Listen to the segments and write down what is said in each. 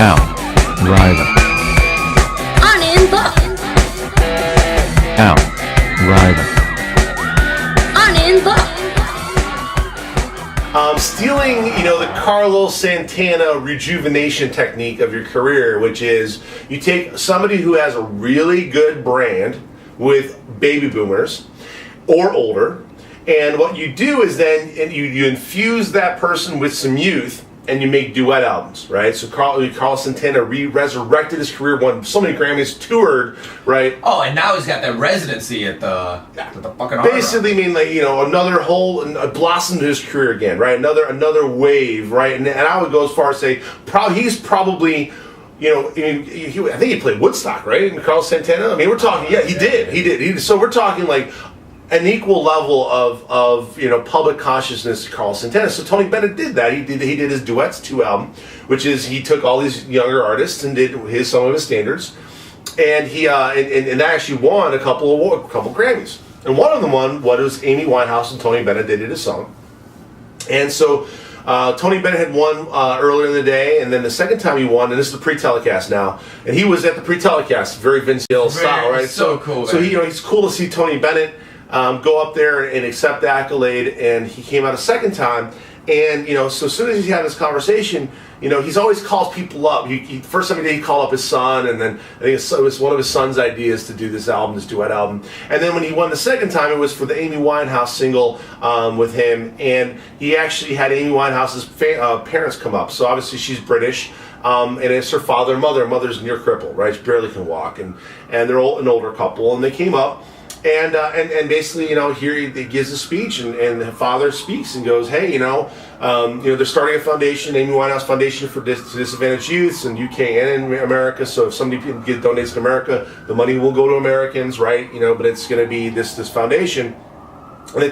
Out. Rider. Anand. Out. Rider. Anand. Stealing, the Carlos Santana rejuvenation technique of your career, which is you take somebody who has a really good brand with baby boomers or older, and what you do is then you infuse that person with some youth, and you make duet albums, right? So Carlos Santana resurrected his career, won so many Grammys, toured, right? Oh, and now he's got that residency at the fucking Hard Rock. Basically, another whole blossomed his career again, right? Another wave, right? And I would go as far as say, he's probably, I think he played Woodstock, right? And Carlos Santana. I mean, we're talking, yeah, he did. So we're talking like an equal level of public consciousness to Carlos Santana. So Tony Bennett did that. He did his Duets 2 album, which is he took all these younger artists and did some of his standards, and he and that actually won a couple Grammys. And one of them was Amy Winehouse and Tony Bennett. They did a song, and so Tony Bennett had won earlier in the day, and then the second time he won, and this is the pre-telecast now, and he was at the pre-telecast, very Vince Gill style, right? So cool. So he's cool to see Tony Bennett go up there and accept the accolade, and he came out a second time, and so as soon as he had this conversation, he's always calls people up. First time he called up his son, and then I think it was one of his son's ideas to do this duet album, and then when he won the second time, it was for the Amy Winehouse single with him, and he actually had Amy Winehouse's parents come up. So obviously she's British, and it's her father and mother. Mother's near crippled, right? She barely can walk, and they're an older couple, and they came up. And basically, here he gives a speech, and the father speaks and goes, hey, they're starting a foundation, Amy Winehouse Foundation for disadvantaged youths in UK and in America. So if somebody donates to America, the money will go to Americans, right? But it's going to be this foundation. And they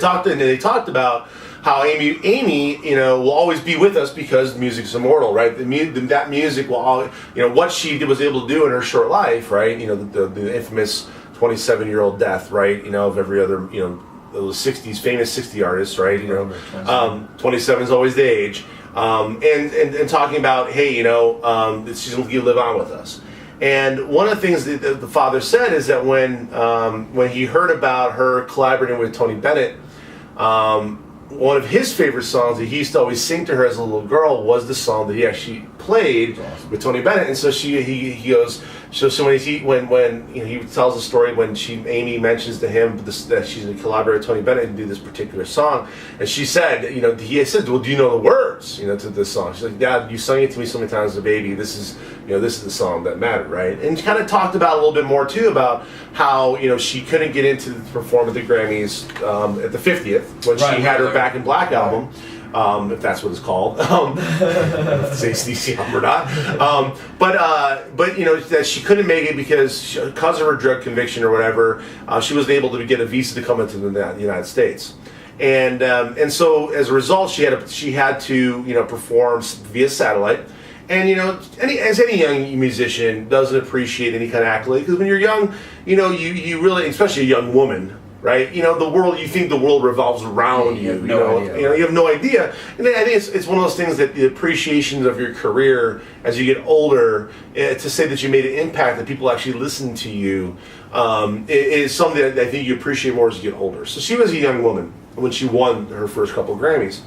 talked about how Amy, will always be with us because music's immortal, right? That music will always, what she was able to do in her short life, right? The infamous 27-year-old death, right? Of every other, those 60s, famous 60 artists, right? 27 is always the age. And talking about, hey, she's going to live on with us. And one of the things that the father said is that when he heard about her collaborating with Tony Bennett, one of his favorite songs that he used to always sing to her as a little girl was the song that he actually played with Tony Bennett. And so he goes, so when he tells the story when Amy mentions to him that she's going to collaborate with Tony Bennett and do this particular song, and she said, he said, well, do you know the words, to this song? She's like, Dad, you sung it to me so many times as a baby. This is the song that mattered, right? And kind of talked about a little bit more too about how she couldn't get into the perform at the Grammys at the 50th when she had her Back in Black album. If that's what it's called, say CC or not, but that she couldn't make it because of her drug conviction or whatever, she wasn't able to get a visa to come into the United States, and so as a result, she had to perform via satellite. And any young musician doesn't appreciate any kind of accolade, because when you're young, you really, especially a young woman, right? The world, you think the world revolves around you. You have no idea. And I think it's one of those things that the appreciation of your career as you get older, to say that you made an impact, that people actually listen to you, is something that I think you appreciate more as you get older. So she was a young woman when she won her first couple of Grammys,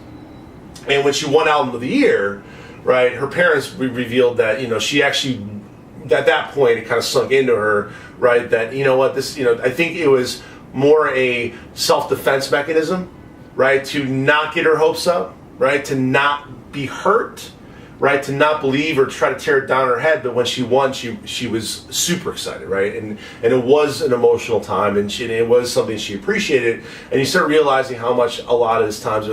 and when she won Album of the Year, right? Her parents revealed that she actually, at that point, it kind of sunk into her, right? That I think it was more a self-defense mechanism, right? To not get her hopes up, right? To not be hurt, right? To not believe or try to tear it down in her head. But when she won, she was super excited, right? And it was an emotional time, and it was something she appreciated. And you start realizing how much a lot of these times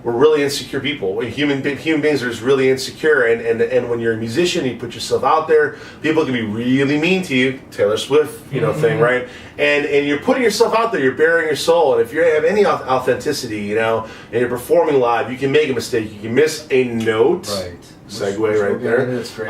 we're really insecure people. Human beings are just really insecure, and when you're a musician, you put yourself out there, people can be really mean to you. Taylor Swift, thing, right? And you're putting yourself out there, you're bearing your soul, and if you have any authenticity, and you're performing live, you can make a mistake, you can miss a note. Right. segue which right we'll get there. into. It's great.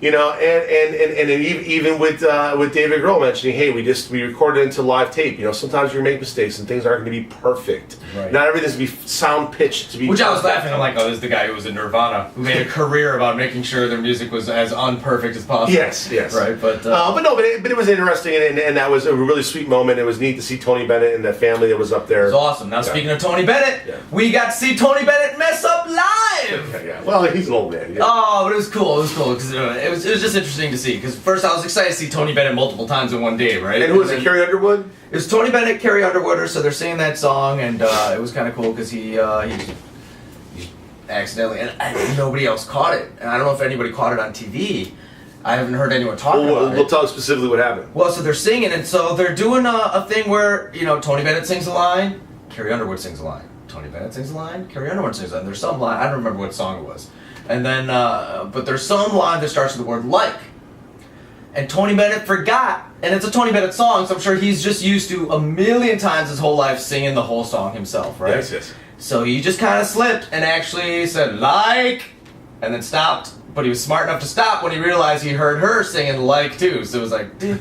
You know, and then even with David Grohl mentioning, hey, we recorded into live tape. You know, sometimes we make mistakes and things aren't going to be perfect. Right. Not everything's going to be sound pitched to be. Which I was perfect. laughing. I'm like, oh, this is the guy who was in Nirvana, who made a career about making sure their music was as unperfect as possible. Yes. Right, but it was interesting, and that was a really sweet moment. It was neat to see Tony Bennett and the family that was up there. it was awesome. Now, speaking of Tony Bennett, we got to see Tony Bennett mess up live. Yeah. Well, he's an old man. Yeah. Oh, but it was cool. It was cool because it was just interesting to see. Because first, I was excited to see Tony Bennett multiple times in one day, right? And who was it? Carrie Underwood. It was Tony Bennett, Carrie Underwood, so they're singing that song, and it was kind of cool because he accidentally, and nobody else caught it, and I don't know if anybody caught it on TV. I haven't heard anyone talk about it. We'll tell specifically what happened. Well, so they're singing, and so they're doing a thing where, you know, Tony Bennett sings a line, Carrie Underwood sings a line. Tony Bennett sings a line, Carrie Underwood sings a line. There's some line, I don't remember what song it was. And then, but there's some line that starts with the word like. And Tony Bennett forgot, and it's a Tony Bennett song, so I'm sure he's just used to a million times his whole life singing the whole song himself, right? Yes. So he just kind of slipped and actually said, like, and then stopped. But he was smart enough to stop when he realized he heard her singing like too. So it was like, like,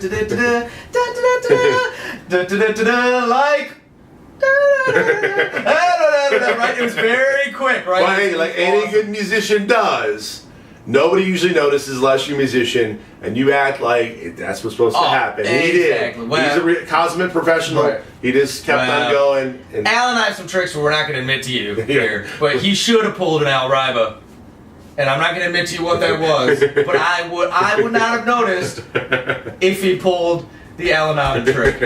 right? It was very quick, right? Well, hey, like any good musician does, nobody usually notices unless you're a musician and you act like that's what's supposed to happen. Exactly. He did. Well, he's a consummate professional. Right. He just kept on going. And Al and I have some tricks where we're not going to admit to you here, but he should have pulled an Al Riba. And I'm not going to admit to you what that was, but I would not have noticed if he pulled the Al and trick.